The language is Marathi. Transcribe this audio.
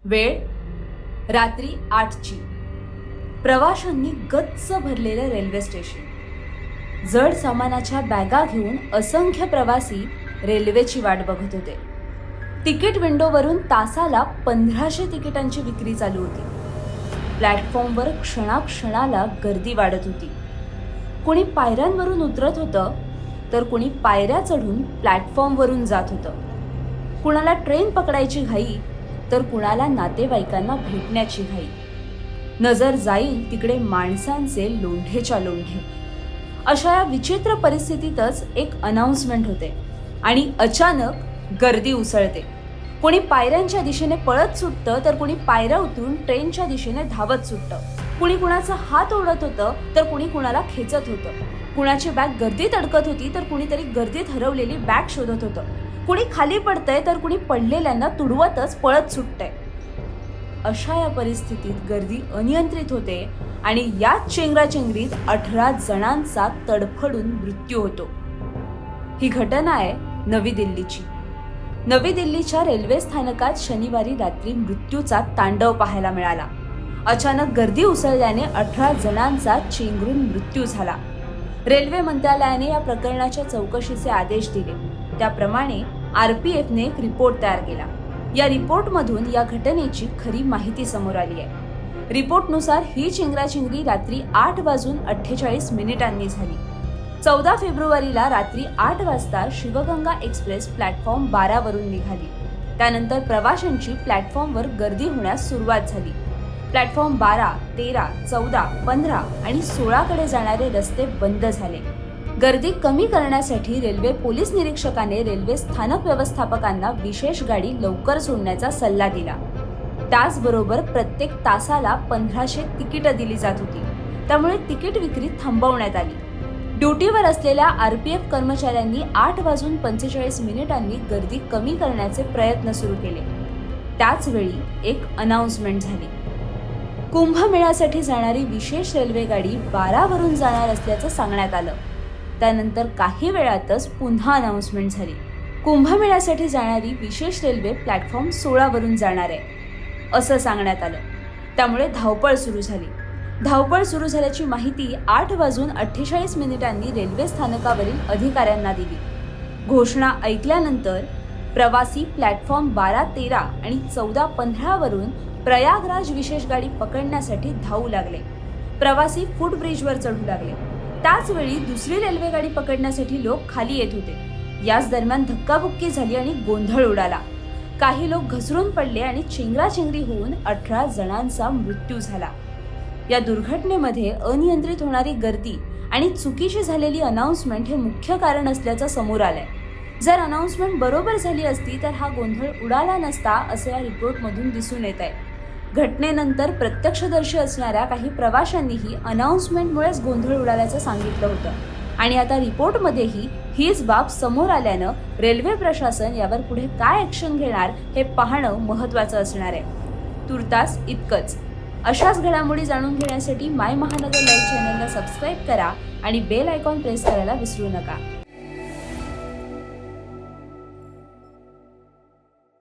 वेळ रात्री 8ची. प्रवाशांनी गच्च भरलेलं रेल्वे स्टेशन. जड सामानाच्या बॅगा घेऊन असंख्य प्रवासी रेल्वेची वाट बघत होते. तिकीट विंडोवरून तासाला 1500 तिकिटांची विक्री चालू होती. प्लॅटफॉर्मवर क्षणाक्षणाला गर्दी वाढत होती. कोणी पायऱ्यांवरून उतरत होतं तर कोणी पायऱ्या चढून प्लॅटफॉर्मवरून जात होतं. कुणाला ट्रेन पकडायची घाई तर कुणाला नातेवाईकांना भेटण्याची घाई. नजर जाईल तिकडे माणसांचे लोंढेच्या लोंढे. अशा या विचित्र परिस्थितीतच एक अनाउन्समेंट होते आणि अचानक गर्दी उसळते. कोणी पायऱ्यांच्या दिशेने पळत सुटतं तर कोणी पायऱ्या उतरून ट्रेनच्या दिशेने धावत सुटतं. कुणी कुणाचा हात ओढत होतं तर कुणी कुणाला खेचत होतं. कुणाची बॅग गर्दीत अडकत होती तर कुणीतरी गर्दीत हरवलेली बॅग शोधत होतं. कुणी खाली पडतंय तर कुणी पडलेल्यांना तुडवतच पळत सुटतंय. अशा या परिस्थितीत गर्दी अनियंत्रित होते आणि याच चेंगराचेंगरीत 18 जणांचा तडफडून मृत्यू होतो. ही घटना आहे नवी दिल्लीची. नवी दिल्लीच्या रेल्वे स्थानकात शनिवारी रात्री मृत्यूचा तांडव पाहायला मिळाला. अचानक गर्दी उसळल्याने 18 जणांचा चेंगरून मृत्यू झाला. रेल्वे मंत्रालयाने या प्रकरणाच्या चौकशीचे आदेश दिले. त्याप्रमाणे RPFने एक रिपोर्ट तयार केला. या रिपोर्टमधून या घटनेची खरी माहिती समोर आली आहे. रिपोर्टनुसार ही चेंगराचेंगरी रात्री 8:48 झाली. 14 फेब्रुवारीला रात्री 8 वाजता शिवगंगा एक्सप्रेस प्लॅटफॉर्म 12 वरून निघाली. त्यानंतर प्रवाशांची प्लॅटफॉर्मवर गर्दी होण्यास सुरुवात झाली. प्लॅटफॉर्म 12, 13, 14, 15 आणि 16 कडे जाणारे रस्ते बंद झाले. गर्दी कमी करण्यासाठी रेल्वे पोलीस निरीक्षकाने रेल्वे स्थानक व्यवस्थापकांना विशेष गाडी लवकर सोडण्याचा सल्ला दिला. त्याचबरोबर प्रत्येक तासाला 1500 तिकीटं दिली जात होती. त्यामुळे तिकीट विक्री थांबवण्यात आली. ड्युटीवर असलेल्या RPF कर्मचाऱ्यांनी 8:45 गर्दी कमी करण्याचे प्रयत्न सुरू केले. त्याच वेळी एक अनाउन्समेंट झाली. कुंभमेळ्यासाठी जाणारी विशेष रेल्वे गाडी 12 वरून जाणार असल्याचं सांगण्यात आलं. त्यानंतर काही वेळातच पुन्हा अनाउन्समेंट झाली. कुंभमेळ्यासाठी जाणारी विशेष रेल्वे प्लॅटफॉर्म 16 वरून जाणार आहे असं सांगण्यात आलं. त्यामुळे धावपळ सुरू झाली. धावपळ सुरू झाल्याची माहिती 8:48 रेल्वे स्थानकावरील अधिकाऱ्यांना दिली. घोषणा ऐकल्यानंतर प्रवासी प्लॅटफॉर्म 12, 13 आणि 14, 15 वरून प्रयागराज विशेष गाडी पकडण्यासाठी धावू लागले. प्रवासी फुटब्रिजवर चढू लागले. त्याच वेळी दुसरी रेल्वे गाडी पकडण्यासाठी लोक खाली येत होते. याच दरम्यान धक्काबुक्की झाली आणि गोंधळ उडाला. काही लोक घसरून पडले आणि चेंगराचेंगरी होऊन 18 जणांचा मृत्यू झाला. या दुर्घटनेमध्ये अनियंत्रित होणारी गर्दी आणि चुकीची झालेली अनाउन्समेंट हे मुख्य कारण असल्याचं समोर आलंय. जर अनाउन्समेंट बरोबर झाली असती तर हा गोंधळ उडाला नसता असं या रिपोर्टमधून दिसून येत आहे. घटनेनंतर प्रत्यक्षदर्शी असणाऱ्या काही प्रवाशांनीही अनाउन्समेंटमुळेच गोंधळ उडाल्याचं सांगितलं होतं आणि आता रिपोर्टमध्येही हीच बाब समोर आल्यानं रेल्वे प्रशासन यावर पुढे काय ॲक्शन घेणार हे पाहणं महत्त्वाचं असणार आहे. तुर्तास इतकंच. अशाच घडामोडी जाणून घेण्यासाठी माय महानगर लाईव्ह चॅनलला सबस्क्राईब करा आणि बेल आयकॉन प्रेस करायला विसरू नका.